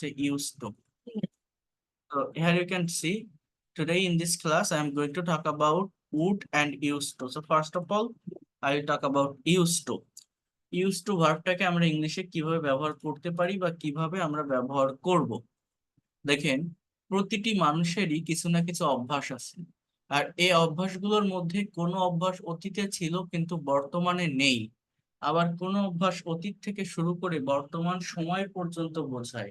used to. So here you can see today in this class I am going to talk about would and used to. So first of all I will talk about used to. used to ভার্বটাকে আমরা ইংলিশে কিভাবে ব্যবহার করতে পারি বা কিভাবে আমরা ব্যবহার করব। দেখেন, প্রতিটি মানুষেরই কিছু না কিছু অভ্যাস আছে, আর এই অভ্যাসগুলোর মধ্যে কোনো অভ্যাস অতীতে ছিল কিন্তু বর্তমানে নেই, আবার কোনো অভ্যাস অতীত থেকে শুরু করে বর্তমান সময় পর্যন্ত বোঝায়,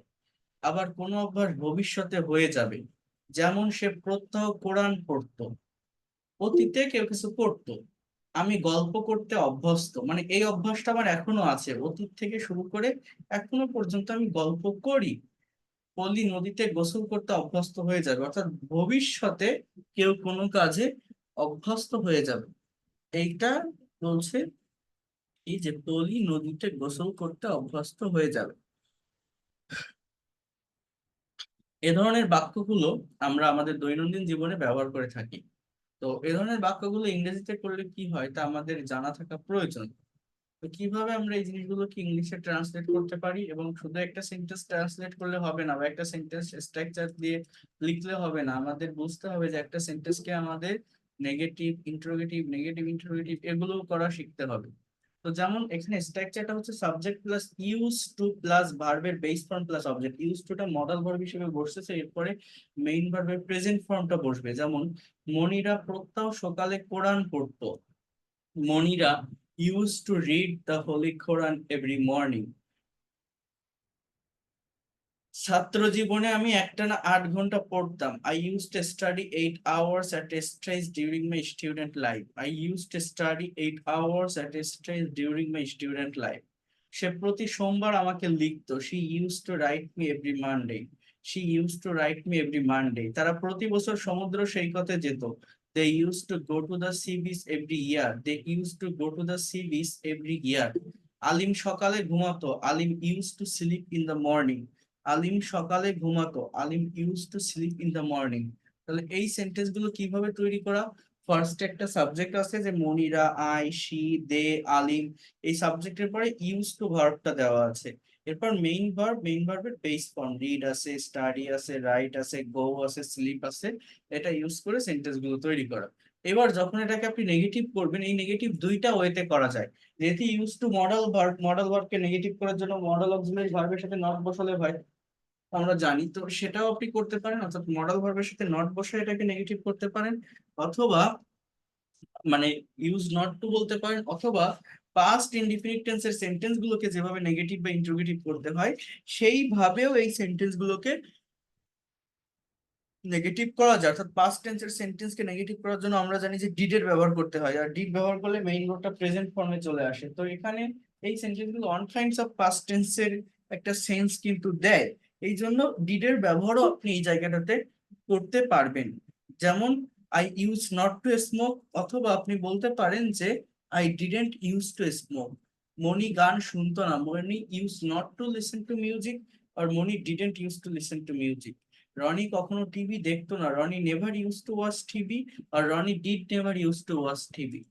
আবার কোনো অভ্যাস ভবিষ্যতে হয়ে যাবে। যেমন সে প্রত্যহ কোরআন পড়তো, অতীতে কেউ কিছু পড়তো। আমি গল্প করতে অভ্যস্ত, মানে এই অভ্যাসটা আমার এখনো আছে, অতীত থেকে শুরু করে এখনো পর্যন্ত আমি গল্প করি। পলি নদীতে গোসল করতে অভ্যস্ত হয়ে যাবে, অর্থাৎ ভবিষ্যতে কেউ কোনো কাজে অভ্যস্ত হয়ে যাবে। এইটা বলছে এই যে পলি নদীতে গোসল করতে অভ্যস্ত হয়ে যাবে। এ ধরনের বাক্যগুলো আমরা আমাদের দৈনন্দিন জীবনে ব্যবহার করে থাকি। তো এ ধরনের বাক্যগুলো ইংরেজিতে করলে কি হয় তা আমাদের জানা থাকা প্রয়োজন। তো কিভাবে আমরা এই জিনিসগুলোকে ইংলিশে ট্রান্সলেট করতে পারি, এবং শুধু একটা সেন্টেন্স ট্রান্সলেট করলে হবে না বা একটা সেন্টেন্স স্ট্রাকচার দিয়ে লিখলে হবে না, আমাদের বুঝতে হবে যে একটা সেন্টেন্সকে আমাদের নেগেটিভ এগুলো করা শিখতে হবে। তো যেমন এখানে স্ট্রাকচারটা হচ্ছে subject plus use to plus ভার্বের base form plus object. Use টুটা মডাল ভার্ব হিসেবে বসতেছে, এরপরে মেইন ভার্বের প্রেজেন্ট ফর্মটা বসবে। যেমন মনিরা প্রত্যহ সকালে কোরআন পড়তো। Monira used to read the Holy Quran every morning. ছাত্র জীবনে আমি একটানা 8 ঘন্টা পড়তাম। I used to study 8 hours at a stretch during my student life. I used to study 8 hours at a stretch during my student life. সে প্রতি সোমবার আমাকে লিখতো। She used to write me every Monday. She used to write me every Monday. তারা প্রতি বছর সমুদ্র সৈকতে যেত। They used to go to the sea beach every year. They used to go to the sea beach every year. আলিম সকালে ঘুমাতো। আলিম used to sleep in the morning. Alim সকালে ঘুমাতো। Alim use to sleep in the morning. তাহলে এই sentence গুলো কিভাবে তৈরি করা? ফার্স্ট একটা সাবজেক্ট আছে যে মনিরা, আই, শি, দে, আলিম। এই সাবজেক্টের পরে ইউজ টু ভার্বটা দেওয়া আছে। এরপর মেইন ভার্বের বেস ফর্ম রিড আছে, স্টাডি আছে, রাইট আছে, গো আছে, স্লিপ আছে। এটা ইউজ করে সেন্টেন্স গুলো তৈরি করা। এবার যখন এটাকে আপনি নেগেটিভ করবেন, এই নেগেটিভ দুইটা ওয়েতে করা যায়। যেহেতু ইউজ টু মডেল ভার্বকে নেগেটিভ করার জন্য মডেল অক্সিলারি ভার্বের সাথে নট বসালে হয়, আমরা জানি। তো সেটাও আপনি করতে পারেন, অর্থাৎ মডেল ভার্বের সাথে নট বসে এটাকে নেগেটিভ করতে পারেন, অথবা মানে ইউজ নট টু বলতে পারেন, অথবা পাস্ট ইনডিফিনিট টেন্সের সেন্টেন্স গুলোকে যেভাবে নেগেটিভ বা ইন্টারোগেটিভ করতে হয় সেইভাবেও এই সেন্টেন্স গুলোকে নেগেটিভ করা যায়। অর্থাৎ পাস্ট টেন্সের সেন্টেন্সকে নেগেটিভ করার জন্য আমরা জানি যে ডিড এর ব্যবহার করতে হয়, আর ডিড ব্যবহার করলে মেইন ভার্বটা প্রেজেন্ট ফর্মে চলে আসে। তো এখানে এই সেন্টেন্স গুলো অন কাইন্ডস অফ পাস্ট টেন্সের একটা সেন্স কিন্তু দেয়। এই জন্য ডিড এর ব্যবহারও আপনি এই জায়গাটাতে করতে পারবেন। যেমন I use not to smoke, অথবা আপনি বলতে পারেন যে I didn't use to smoke. Moni গান শুনতো না। Moni use not to listen to music, আর Moni didn't use to listen to music. Roni কখনো টিভি দেখতো না। Roni never use to watch TV, আর Roni did never use to watch TV.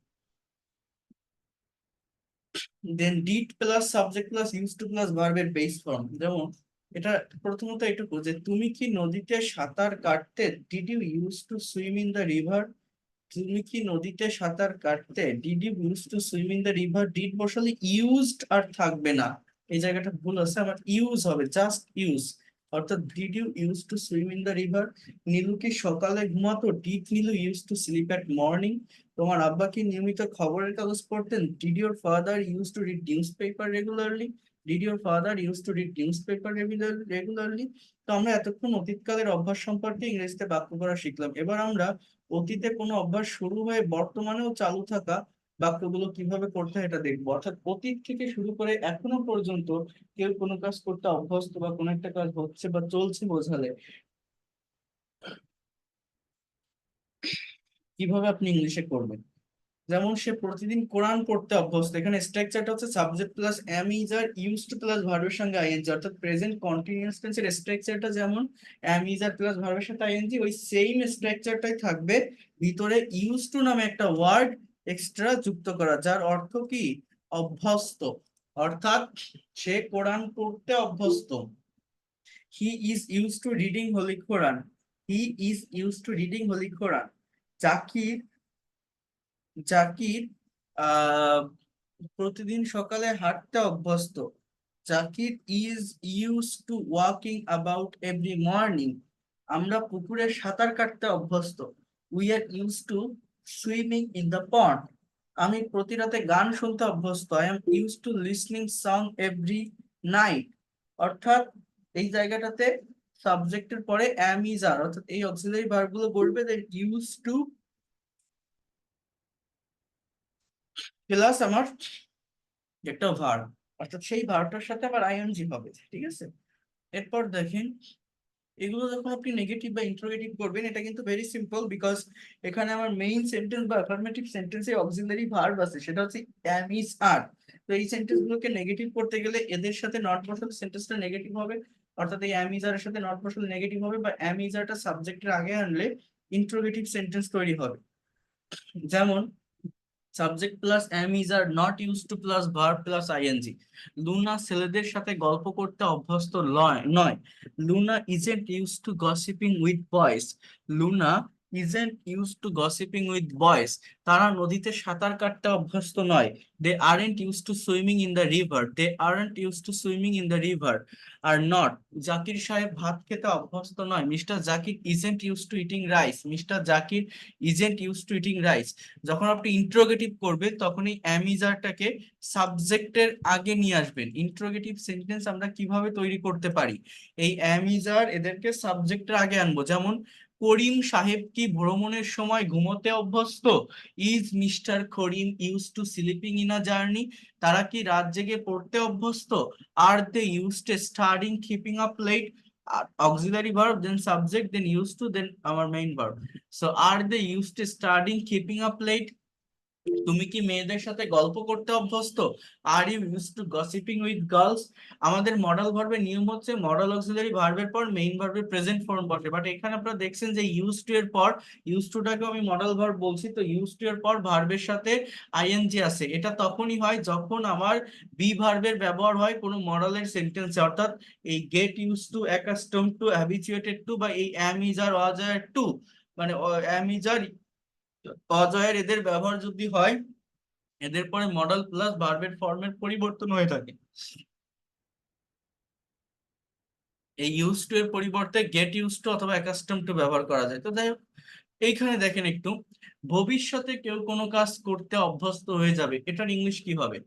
Then did plus subject plus use to plus ভার্বের base form. যেমন এটা প্রথমত এটুকু যে তুমি কি নদীতে সাঁতার কাটতে? Did you use to swim in the river? তুমি কি নদীতে সাঁতার কাটতে? Did you use to swim in the river. Did বসালে ইউজড আর থাকবে না, এই জায়গাটা ভুল আছে, আবার ইউজ হবে, জাস্ট ইউজ। অর্থাৎ did you use to swim in the river. Nilu কি সকালে ঘুমাতো? Did Nilu use to sleep at morning. তোমার আব্বা কি নিয়মিত খবরের কাগজ পড়তেন? Did your father use to read news paper regularly. Did your father use to read news paper regularly. তো আমরা এতক্ষণ অতীতকালের অভ্যাস সম্পর্কে ইংরেজিতে বাক্য করা শিখলাম। এবার আমরা অতীতে কোনো অভ্যাস শুরু হয়ে বর্তমানেও চালু থাকা বাক্যগুলো কিভাবে করতে হয় এটা দেখবো। অর্থাৎ অতীত থেকে শুরু করে এখনো পর্যন্ত কেউ কোনো কাজ করতে অভ্যস্ত বা কোনো একটা কাজ হচ্ছে বা চলছে বোঝালে কিভাবে আপনি ইংলিশে করবেন। যেমন সে প্রতিদিন কোরআন পড়তে অভ্যস্ত। এখানে স্ট্রাকচারটা হচ্ছে subject plus am is are use to plus ভার্বের সঙ্গে আইএনজি, অর্থাৎ প্রেজেন্ট কন্টিনিউয়াস টেন্সের স্ট্রাকচারটা যেমন এম ইজ আর প্লাস ভার্বের সাথে আইএনজি, ওই সেম স্ট্রাকচারটাই থাকবে। ভিতরে ইউজ টু নামে একটা ওয়ার্ড এক্সট্রা যুক্ত করা, যার অর্থ কি? অভ্যস্ত। অর্থাৎ সে কোরআন পড়তে অভ্যস্ত। He is use to reading holy Quran. He is use to reading holy Quran. Zakir Zakir আহ প্রতিদিন সকালে হাঁটতে অভ্যস্ত। Zakir is use to walking about every morning. আমরা পুকুরে সাঁতার কাটতে অভ্যস্ত। We are use to swimming in the pond. আমি প্রতি রাতে গান শুনতে অভ্যস্ত। I am use to listening song every night. অর্থাৎ এই জায়গাটাতে সাবজেক্টের পরে অ্যাম ইজ আর, অর্থাৎ এই অক্সিলারি ভার্ব গুলো বলবে যে ইউজ টু প্লাস আমার একটা ভার্ব, অর্থাৎ সেই ভার্বটার সাথে আবার আইএনজি হবে, ঠিক আছে। এরপর দেখেন, এগুলো যখন আপনি নেগেটিভ বা ইন্টারোগেটিভ করবেন, এটা কিন্তু ভেরি সিম্পল, বিকজ এখানে আমার মেইন সেন্টেন্স বা অ্যাফার্মেটিভ সেন্টেন্সে অক্সিলারি ভার্ব আছে, সেটা হচ্ছে অ্যাম ইজ আর। তো এই সেন্টেন্স গুলোকে নেগেটিভ করতে গেলে এদের সাথে নট বসালে সেন্টেন্সটা নেগেটিভ হবে, অর্থাৎ এই অ্যাম ইজ আর এর সাথে নট বসালে নেগেটিভ হবে, বা অ্যাম ইজ আরটা সাবজেক্টের আগে আনলে ইন্টারোগেটিভ সেন্টেন্স তৈরি হবে। যেমন subject plus am is are not use to plus verb plus ING. Luna ছেলেদের সাথে গল্প করতে অভ্যস্ত নয়। Luna isn't use to gossiping with boys. Luna isn't use to gossiping with boys. তারা নদীতে সাঁতার কাটতে অভ্যস্ত নয়। They aren't use to swimming in the river. They aren't use to swimming in the river. Are not, Zakir সাহেব ভাত খেতে অভ্যস্ত নয়। Mister Zakir isn't use two eating rice. Mister Zakir isn't use two eating rice. যখন আপনি ইন্ট্রোগেটিভ করবেন তখন এই অ্যামিজারটাকে সাবজেক্টের আগে নিয়ে আসবেন। ইন্ট্রোগেটিভ সেন্টেন্স আমরা কিভাবে তৈরি করতে পারি, এই অ্যামিজার এদেরকে সাবজেক্টের আগে আনবো। যেমন করিম সাহেব কি ভ্রমণের সময় ঘুমোতে অভ্যস্ত। Is mister Karim use to sleeping in a journey. তারা কি রাত জেগে পড়তে অভ্যস্ত। Are they use to studying keeping up late. Auxiliary verb, then subject, then use to, then আমার main verb. So are they use to studying keeping up late. তুমি কি মেয়েদের সাথে গল্প করতে অভ্যস্ত। Are you use to gossiping with girls. আমাদের modal ভার্বের নিয়ম হচ্ছে মডাল অক্সিলারি ভার্বের পর মেইন ভার্বের প্রেজেন্ট ফর্ম বসে, বাট এখানে আপনারা দেখছেন যে ইউজ টু এর পর, ইউজ টুটাকে আমি মডাল ভার্ব বলছি, তো ইউজ টু এর পর ভার্বের সাথে আইএনজি আছে। এটা তখনই হয় যখন আমার বি ভার্বের ব্যবহার হয় কোনো মডালের সেন্টেন্সে, অর্থাৎ এই get use to, accustom to, habituated to, বা এই অ্যাম is R, was R two, মানে অ্যাম ইজ আর, অজয়ের, এদের ব্যবহার যদি হয়, এদের পরে মডেল প্লাস ভার্বের ফর্মের পরিবর্তন হয়ে থাকে। এই ইউজ টু এর পরিবর্তে গেট ইউজ টু অথবা অ্যাকাস্টম টু ব্যবহার করা যায়। তো যাই হোক, এইখানে দেখেন একটু, ভবিষ্যতে কেউ কোনো কাজ করতে অভ্যস্ত হয়ে যাবে, এটার ইংলিশ কি হবে।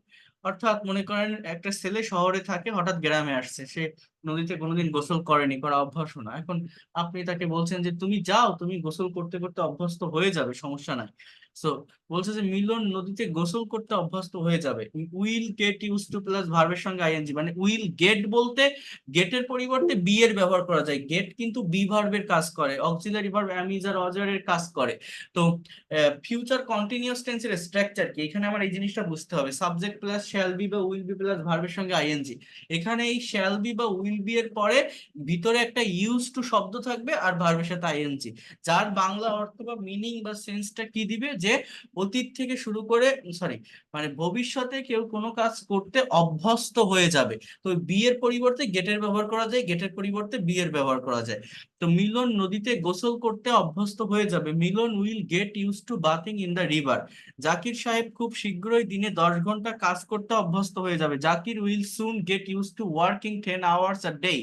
অর্থাৎ মনে করেন একটা ছেলে শহরে থাকে, হঠাৎ গ্রামে আসছে, সে নদীতে কোনোদিন গোসল করেনি, করা অভ্যাসও না। এখন আপনি তাকে বলছেন যে তুমি যাও, তুমি গোসল করতে করতে অভ্যস্ত হয়ে যাবে, সমস্যা নাই। সো বলছে যে মিলন নদীতে গোসল করতে অভ্যস্ত হয়ে যাবে। Will get use to plus ভার্বের সঙ্গে আইএনজি, মানে উইল গেট বলতে গেটের পরিবর্তে বি এর ব্যবহার করা যায়। গেট কিন্তু বি ভার্বের কাজ করে, অক্সিলারি ভার্ব অ্যাম ইজ আর ওয়াজ এর কাজ করে। তো ফিউচার কন্টিনিউয়াস টেন্সের স্ট্রাকচার কি, এখানে আমার এই জিনিসটা বুঝতে হবে। সাবজেক্ট প্লাস শ্যাল বি বা উইল বি প্লাস ভার্বের সঙ্গে আইএনজি। এখানে এই শ্যাল বি বা উইল বি এর পরে ভিতরে একটা ইউজ টু শব্দ থাকবে আর ভার্বের সাথে আইএনজি, যার বাংলা অর্থ বা মিনিং বা সেন্সটা কি দিবে, যে অতীত থেকে শুরু করে, সরি, মানে ভবিষ্যতে কেউ কোনো কাজ করতে অভ্যস্ত হয়ে যাবে। তো বি এর পরিবর্তে গেটের ব্যবহার করা যায়, গেটের পরিবর্তে বি এর ব্যবহার করা যায়। তো মিলন নদীতে গোসল করতে অভ্যস্ত হয়ে যাবে। Milon will get use to bathing in the river. Zakir সাহেব খুব শীঘ্রই দিনে 10 ঘন্টা কাজ করতে অভ্যস্ত হয়ে যাবে। Zakir will soon get use to working 10 hours a day।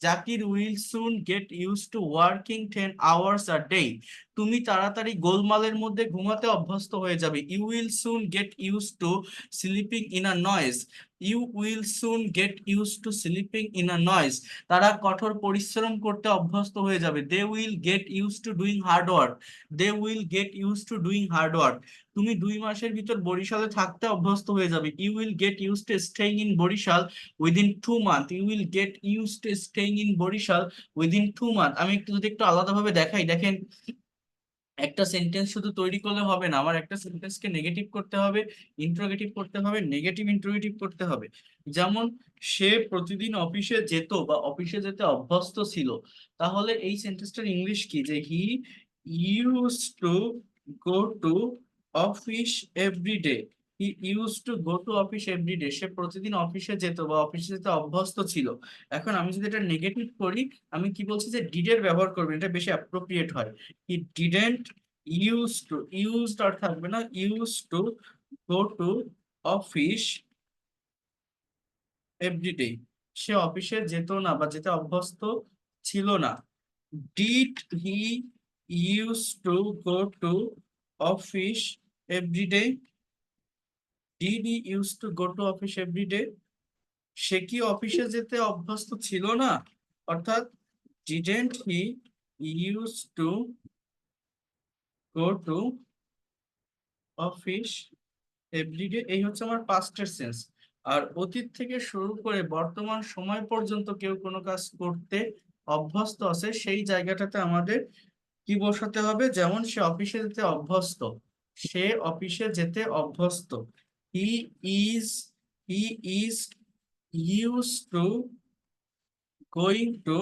Zakir will soon get use to working 10 hours a day। তুমি তাড়াতাড়ি গোলমালের মধ্যে ঘুমাতে অভ্যস্ত হয়ে যাবে। You will soon get use to sleeping in a noise. You will soon get use to sleeping in a noise. তারা কঠোর পরিশ্রম করতে অভ্যস্ত হয়ে যাবে। They will get use to doing hard work. They will get use to doing hard work. তুমি 2 মাসের ভিতর বরিশালে থাকতে অভ্যস্ত হয়ে যাবে। You will get use to staying in Barishal within 2 months। You will get use to staying in Barishal within 2 months। আমি একটু যদি একটু আলাদাভাবে দেখাই, দেখেন একটা সেন্টেন্স শুধু তৈরি করলে হবে না, আমার একটা সেন্টেন্সকে নেগেটিভ করতে হবে, ইন্ট্রোগেটিভ করতে হবে, নেগেটিভ ইন্ট্রোগেটিভ করতে হবে। যেমন সে প্রতিদিন অফিসে যেত বা অফিসে যেতে অভ্যস্ত ছিল, তাহলে এই সেন্টেন্সটার ইংলিশ কি, যে he use to go to office every day. He use to go to office everyday, সে প্রতিদিন অফিসে যেত বা অফিসে যেতে অভ্যস্ত ছিল। এখন আমি যদি এটা নেগেটিভ করি, আমি কি বলছি যে ডিডের ব্যবহার করবেন, এটা বেশি অ্যাপ্রোপ্রিয়েট হয়। He didn't use to, used আর থাকবে না, use to go to office everyday, সে অফিসে যেত না বা যেতে অভ্যস্ত ছিল না। Did he use to go to office everyday, did he use to go to office everyday, সে কি অফিসে যেতে অভ্যস্ত ছিল না, অর্থাৎ didn't he use to go to office everyday, এই হচ্ছে আমার পাস্টের সেন্স। আর অতীত থেকে শুরু করে বর্তমান সময় পর্যন্ত কেউ কোনো কাজ করতে অভ্যস্ত আছে, সেই জায়গাটাতে আমাদের কি বসাতে হবে, যেমন সে অফিসে যেতে অভ্যস্ত, সে অফিসে যেতে অভ্যস্ত। He is, he is use to going to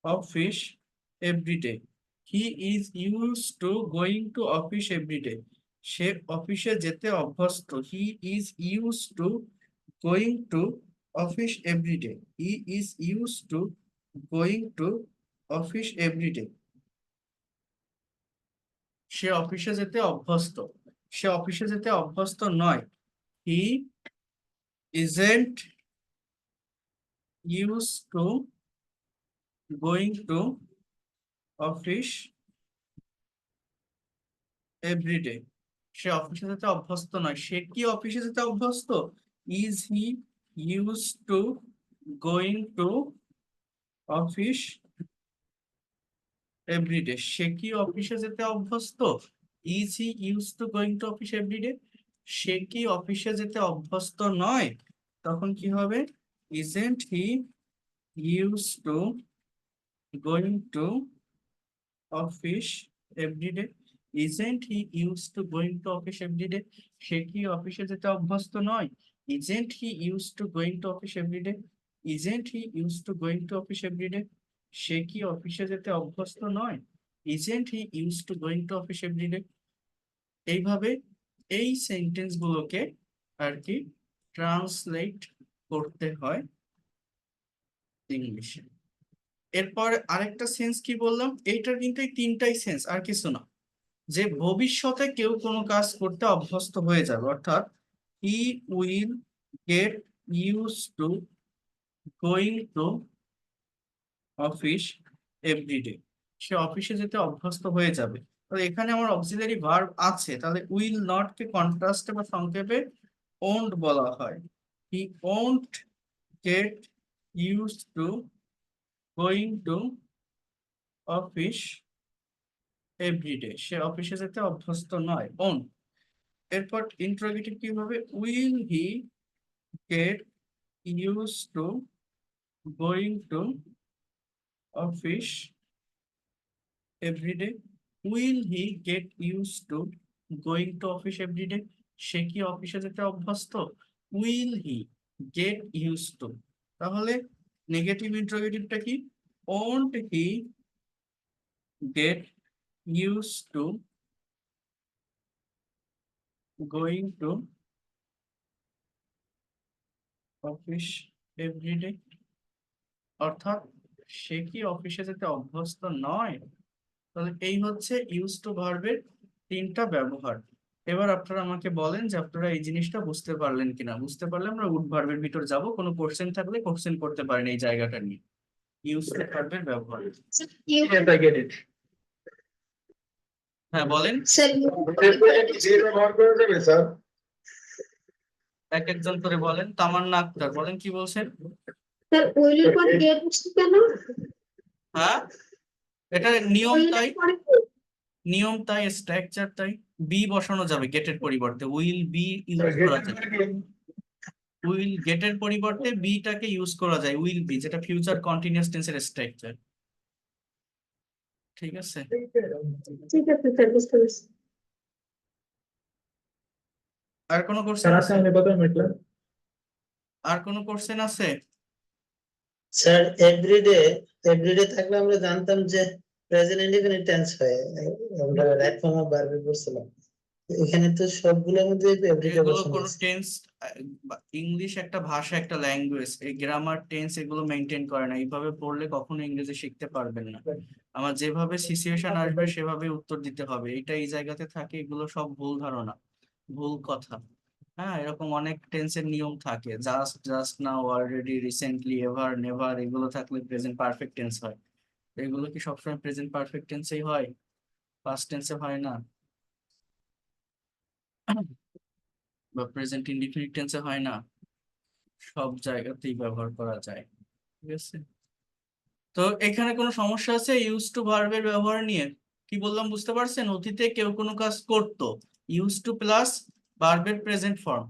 office everyday, he is use to going to office everyday, সে অফিসে যেতে অভ্যস্ত। He is use to going to office everyday, he is use to going to office everyday, সে অফিসে যেতে অভ্যস্ত, সে অফিসে যেতে অভ্যস্ত নয়। He isn't use to going to office everyday, সে অফিসে যেতে অভ্যস্ত নয়। সে কি অফিসে যেতে অভ্যস্ত? Is he use to going to office everyday, সে কি অফিসে যেতে অভ্যস্ত? Is he use to going to office everyday, সে কি অফিসে যেতে অভ্যস্ত নয়? তখন কি হবে? Isn't he use to going to office everyday, isn't he use to going to office everyday, সে কি অফিসে যেতে অভ্যস্ত নয়? Isn't he use to going to office everyday, isn't he use to going to office everyday, সে কি অফিসে যেতে অভ্যস্ত নয়? Isn't he use to going to office everyday. এইভাবে এই সেন্টেন্স গুলোকে আর কি ট্রান্সলেট করতে হয় ইংলিশে। এরপর আরেকটা সেন্স কি বললাম, এইটার কিন্তু এই তিনটাই সেন্স, আর কিছু না। যে ভবিষ্যতে কেউ কোনো কাজ করতে অভ্যস্ত হয়ে যাবে, অর্থাৎ he will get use to going to office everyday, সে অফিসে যেতে অভ্যস্ত হয়ে যাবে। তো এখানে আমার অক্সিলারি ভার্ব আছে, তাহলে উইল নট কে কন্ট্রাস্টে বা সংক্ষেপে ওন্ট বলা হয়। He won't get use to going to office everyday, সে অফিসে যেতে অভ্যস্ত নয়, ওন্ট। এরপর ইন্টারোগেটিভ কি হবে? Will he get use to going to office everyday, will he get use to going to office everyday, সে কি অফিসে যেতে অভ্যস্ত? Will he get use to. তাহলে নেগেটিভ ইন্টারোগেটিভটা কি? Won't he get use to going to office everyday, অর্থাৎ সে কি অফিসে যেতে অভ্যস্ত নয়। তাহলে এই হচ্ছে ইউজ টু ভার্বের তিনটা ব্যবহার। এবার আপনারা আমাকে বলেন যে আপনারা এই জিনিসটা বুঝতে পারলেন কিনা। বুঝতে পারলে আমরা উড ভার্বের ভিতর যাব, কোনো কোশ্চেন থাকলে কোশ্চেন করতে পারেন এই জায়গাটা নিয়ে, ইউজ টু ভার্বের ব্যবহার। Yes, I get it. হ্যাঁ বলেন, ব্যবহার করা যাবে স্যার? এক একজন করে বলেন। তামান্না আক্তার বলেন, কি বলছেন? স্যার উইলের পর গেট বসছে কেন? হ্যাঁ, এটা নিয়ম তাই, উইলের পরে নিয়ম তাই, স্ট্রাকচার তাই। বি বসানো যাবে গেটের পরিবর্তে, উইল বি ইউজ করা যায়। উইল গেটের পরিবর্তে বিটাকে ইউজ করা যায়, উইল বি, যেটা ফিউচার কন্টিনিউয়াস টেন্সের স্ট্রাকচার। ঠিক আছে, ঠিক আছে স্যার, বুঝতে পারছি। আর কোনো কোশ্চেন স্যার আছে? আমি কত মিটলাম? আর কোনো কোশ্চেন আছে? স্যার এভরিডে থাকলে আমরা জানতাম যে প্রেজেন্ট ইনডিফিনিট টেন্স হয়, আমরা রাইট ফর্ম অফ ভার্বে পড়ছিলাম। এখানে তো সবগুলোর মধ্যে এভরিডে এগুলো বসানো কোনো আছে। টেন্স, ইংলিশ একটা ভাষা, একটা ল্যাঙ্গুয়েজ, এই গ্রামার টেন্স এগুলো মেনটেন করে না। এইভাবে পড়লে কখনো ইংরেজি শিখতে পারবেন না। আমার যেভাবে সিচুয়েশন আসবে সেভাবে উত্তর দিতে হবে, এটা এই জায়গাতে থাকে, এগুলো সব ভুল ধারণা, ভুল কথা। হ্যাঁ, এরকম অনেক টেন্সের নিয়ম থাকে, just, just now, already, recently, ever, never, এগুলো থাকলে প্রেজেন্ট পারফেক্ট টেন্স হয়। এগুলো কি সবসময় প্রেজেন্ট পারফেক্ট টেন্সেই হয়? পাস্ট টেন্সে হয় না, বা প্রেজেন্ট ইনডিফিনিট টেন্সে হয় না। সব জায়গাতেই ব্যবহার করা যায়। ঠিক আছে, তো এখানে কোনো সমস্যা আছে ইউজ টু ভার্বের ব্যবহার নিয়ে? কি বললাম বুঝতে পারছেন? অতীতে কেউ কোনো কাজ করতো, ইউজ টু প্লাস ভার্বের প্রেজেন্ট ফর্ম।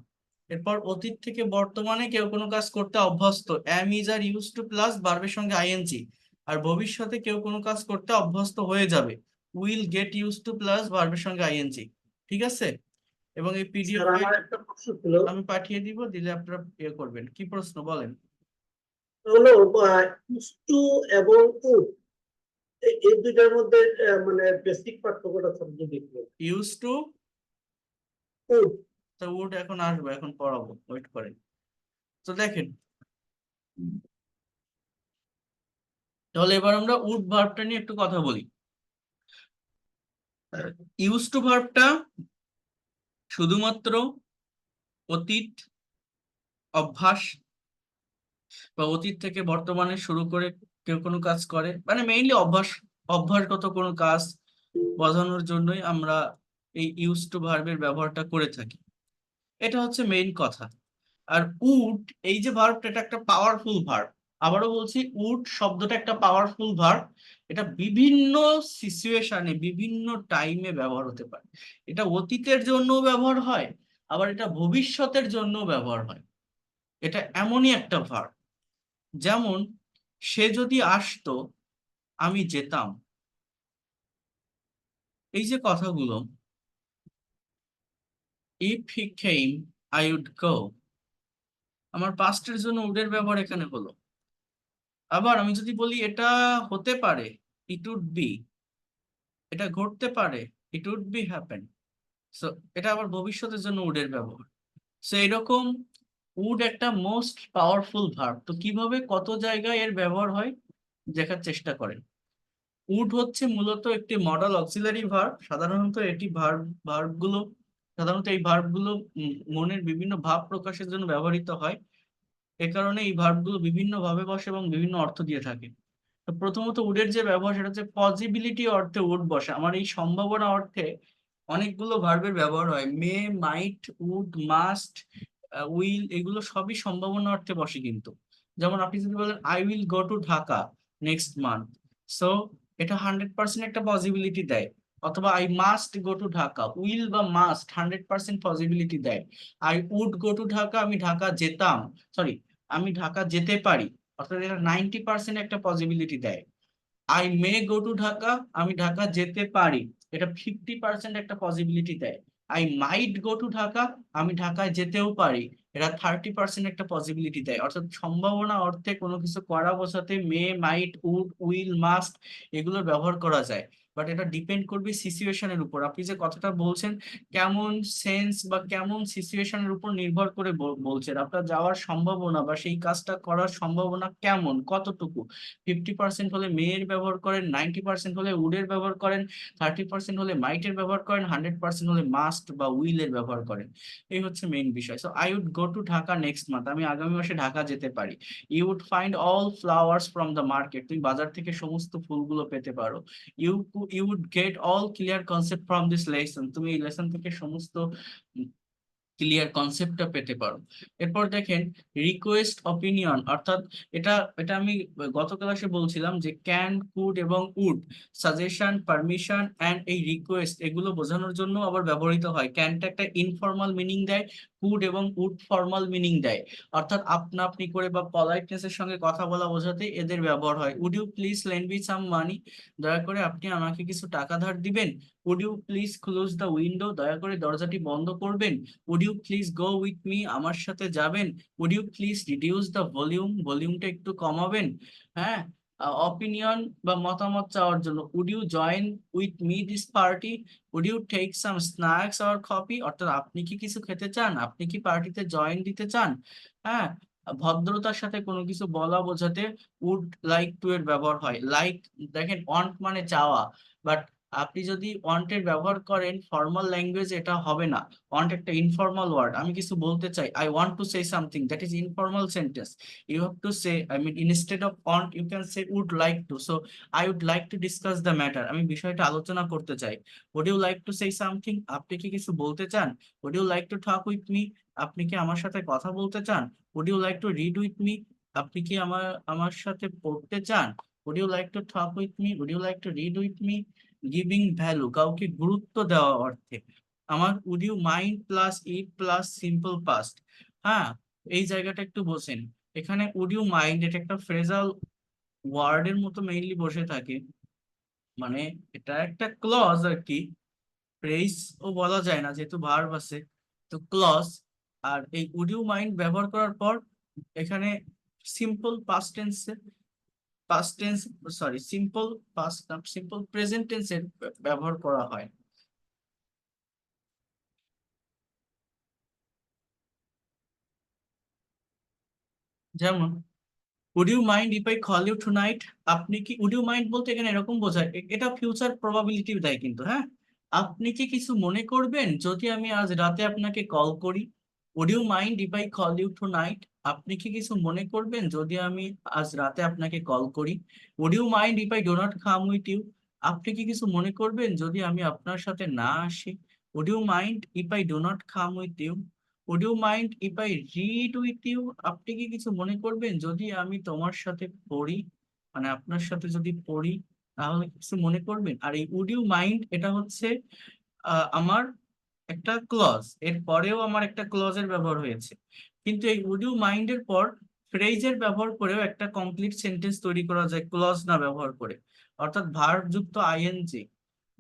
এরপর অতীত থেকে বর্তমানে কেউ কোনো কাজ করতে অভ্যস্ত, am is are use to plus ভার্বের সঙ্গে আইএনজি। আর ভবিষ্যতে কেউ কোনো কাজ করতে অভ্যস্ত হয়ে যাবে, will get use to plus ভার্বের সঙ্গে আইএনজি। ঠিক আছে, এবং এই পিডিএফ স্যার আমার একটা প্রশ্ন ছিল, আমি পাঠিয়ে দিব, দিলে আপনারা ইয়ে করবেন। কি প্রশ্ন বলেন? হলো টু এবং টু, এই দুইটার মধ্যে মানে বেসিক পার্থক্যটা স্যার যদি একটু ইউজ টু, টু। তো উড এখন আসবে, এখন পড়াবো, ওয়েট করেন। তো দেখেন, তাহলে এবার আমরা উড ভার্বটা নিয়ে একটু কথা বলি। ইউজ টু ভার্বটা শুধুমাত্র অতীত, অভ্যাস, বা অতীত থেকে বর্তমানে শুরু করে কেউ কোনো কাজ করে, মানে মেইনলি অভ্যাস, অভ্যাসগত কোনো কাজ বোঝানোর জন্যই আমরা এই ইউজ টু ভার্বের ব্যবহারটা করে থাকি। এটা হচ্ছে মেইন কথা। আর উড, এই যে ভার্বটা, এটা একটা পাওয়ারফুল ভার্ব। আবারও বলছি, উড শব্দটা একটা পাওয়ারফুল ভার্ব। এটা বিভিন্ন সিচুয়েশনে, বিভিন্ন টাইমে ব্যবহার হতে পারে। এটা অতীতের জন্য ব্যবহার হয়, আবার এটা ভবিষ্যতের জন্য ব্যবহার হয়। এটা এমনই একটা ভার্ব, যেমন সে যদি আসতো আমি যেতাম। এই যে কথাগুলো, if he came I would go, আমার পাস্টের জন্য উডের ব্যবহার এখানে হলো। আবার আমি যদি বলি এটা হতে পারে, ইট উড বি, এটা ঘটতে পারে, it would be happen. So এটা আবার ভবিষ্যতের জন্য উডের ব্যবহার। সো এরকম উড একটা মোস্ট পাওয়ারফুল ভার্ব। তো কিভাবে, কত জায়গায় এর ব্যবহার হয় দেখার চেষ্টা করেন। উড হচ্ছে মূলত একটি মডাল অক্সিলারি ভার্ব। সাধারণত এটি ভার্বগুলো সাধারণত এই ভার্বগুলো মনের বিভিন্ন ভাব প্রকাশের জন্য ব্যবহৃত হয়। এ কারণে এই ভার্বগুলো বিভিন্ন ভাবে বসে এবং বিভিন্ন অর্থ দিয়ে থাকে। তো প্রথমত উডের যে ব্যবহার, সেটা হচ্ছে পসিবিলিটি অর্থে উড বসে। আমার এই সম্ভাবনা অর্থে অনেকগুলো ভার্বের ব্যবহার হয়, মে, মাইট, উড, মাস্ট, উইল, এগুলো সবই সম্ভাবনা অর্থে বসে কিন্তু। যেমন আপনি যদি বলেন I will go to Dhaka next month, so এটা 100% একটা পসিবিলিটি দেয়। অথবা I must go to Dhaka, will বা মাস্ট 100% পসিবিলিটি দেয়। I would go to Dhaka, আমি ঢাকা যেতাম, সরি, আমি ঢাকা যেতে পারি, অর্থাৎ এটা 90% একটা পসিবিলিটি দেয়। I may go to Dhaka, আমি ঢাকা যেতে পারি, এটা 50% একটা পসিবিলিটি দেয়। I might go to Dhaka, আমি ঢাকায় যেতেও পারি, এটা 30% একটা পসিবিলিটি দেয়। অর্থাৎ সম্ভাবনা অর্থে কোনো কিছু করা বোঝাতে মে, মাইট, উড, উইল, মাস্ট এগুলোর ব্যবহার করা যায়। বাট এটা ডিপেন্ড করবে সিচুয়েশনের উপর। আপনি যে কথাটা বলছেন, কেমন সেন্স বা কেমন সিচুয়েশনের উপর নির্ভর করে বলছেন। আপনার যাওয়ার সম্ভাবনা বা সেই কাজটা করার সম্ভাবনা কেমন, কতটুকু। 50% হলে মেয়ের ব্যবহার করেন, 90% হলে উডের ব্যবহার করেন, 30% হলে মাইটের ব্যবহার করেন, 100% হলে মাস্ট বা উইলের ব্যবহার করেন। এই হচ্ছে মেইন বিষয়। So I would go to Dhaka next month, আমি আগামী মাসে ঢাকা যেতে পারি। You would find all flowers from the market, তুমি বাজার থেকে সমস্ত ফুলগুলো পেতে পারো। You would get all clear concept from this lesson, তুমি এই লেসন থেকে সমস্ত ক্লিয়ার কনসেপ্টটা পেতে পারো। এরপর দেখেন রিকোয়েস্ট, অপিনিয়ন, অর্থাৎ এটা এটা আমি গত ক্লাসে বলছিলাম যে ক্যান, কুড এবং উড, সাজেশন, পারমিশন এন্ড এই রিকোয়েস্ট, এগুলো বোঝানোর জন্য আবার ব্যবহৃত হয়। ক্যানটা একটা ইনফর্মাল মিনিং দেয়, কুড এবং উড ফর্মাল মিনিং দেয়, অর্থাৎ আপনা আপনি করে বা পলাইটনেস এর সঙ্গে কথা বলা বোঝাতে এদের ব্যবহার হয়। Would you please lend me some money, দয়া করে আপনি আমাকে কিছু টাকা ধার দিবেন। Would you please close the window, দয়া করে দরজাটি বন্ধ করবেন। Would you please go with me, আমার সাথে যাবেন। Would you please reduce the volume, ভলিউমটা একটু কমাবেন। হ্যাঁ, অপিনিয়ন বা মতামত চাওয়ার জন্য, would you join with me this party, would you take some snacks or coffee, অর্থাৎ আপনি কি কিছু খেতে চান, আপনি কি পার্টিতে জয়েন দিতে চান। হ্যাঁ, ভদ্রতার সাথে কোনো কিছু বলা বোঝাতে উড লাইক টু এর ব্যবহার হয়। লাইক, দেখেন ওয়ান্ট মানে চাওয়া, বাট আপনি যদি ওয়ান্টের ব্যবহার করেন ফর্মাল ল্যাঙ্গুয়েজ এটা হবে না। ওয়ান্ট একটা ইনফর্মাল ওয়ার্ড, আমি কিছু বলতে চাই, I want to say something, that is informal sentence. You have to say, I mean, instead of want, you can say would like to. So, I would like to discuss the matter. আমি বিষয়টা আলোচনা করতে চাই। Would you like to say something? আপনি কি কিছু বলতে চান? Would you like to talk with me? আপনি কি আমার সাথে কথা বলতে চান? Would you like to read with me? আপনি কি আমার আমার সাথে পড়তে চান? Would you like to talk with me? Would you like to read with me? Giving value, কাউকে গুরুত্ব দেওয়া অর্থে। আমার would you mind plus it plus simple past। হ্যাঁ, এই জায়গাটা একটু বোঝেন। এখানে উড ইউ মাইন্ড এটা একটা ফ্রেজাল ওয়ার্ডের মতো মেইনলি বসে থাকে, মানে এটা একটা ক্লজ আর কি, ফ্রেজ ও বলা যায় না যেহেতু ভার্ব আছে, তো ক্লজ। আর এই উড ইউ মাইন্ড ব্যবহার করার পর এখানে সিম্পল পাস্ট টেন্সে, past tense, sorry simple past, simple present টেন্সের ব্যবহার করা হয়। যেমন would you mind if I call you tonight, আপনি কি, উড ইউ মাইন্ড বলতে এখানে এরকম বোঝায়, এটা ফিউচার প্রবাবিলিটি দেয় কিন্তু। হ্যাঁ, আপনি কি কিছু মনে করবেন যদি আমি আজ রাতে আপনাকে কল করি। Would you mind if I call you tonight, আপনি কি কিছু মনে করবেন যদি আমি আজ রাতে আপনাকে কল করি। Would you mind if I do not come with you, আপনি কি কিছু মনে করবেন যদি আমি আপনার সাথে না আসি। Would you mind if I do not come with you. Would you mind if I read with you, আপনি কি কিছু মনে করবেন যদি আমি তোমার সাথে পড়ি, মানে আপনার সাথে যদি পড়ি তাহলে কিছু মনে করবেন। আর এই উড ইউ মাইন্ড এটা হচ্ছে আমার একটা ক্লজ, এর পরেও আমার একটা ক্লজের ব্যবহার হয়েছে, কিন্তু এই উড ইউ মাইন্ডের পর ফ্রেজের ব্যবহার করেও একটা কমপ্লিট সেন্টেন্স তৈরি করা যায় ক্লজ না ব্যবহার করে। অর্থাৎ ভার্ব যুক্ত আইএনজি,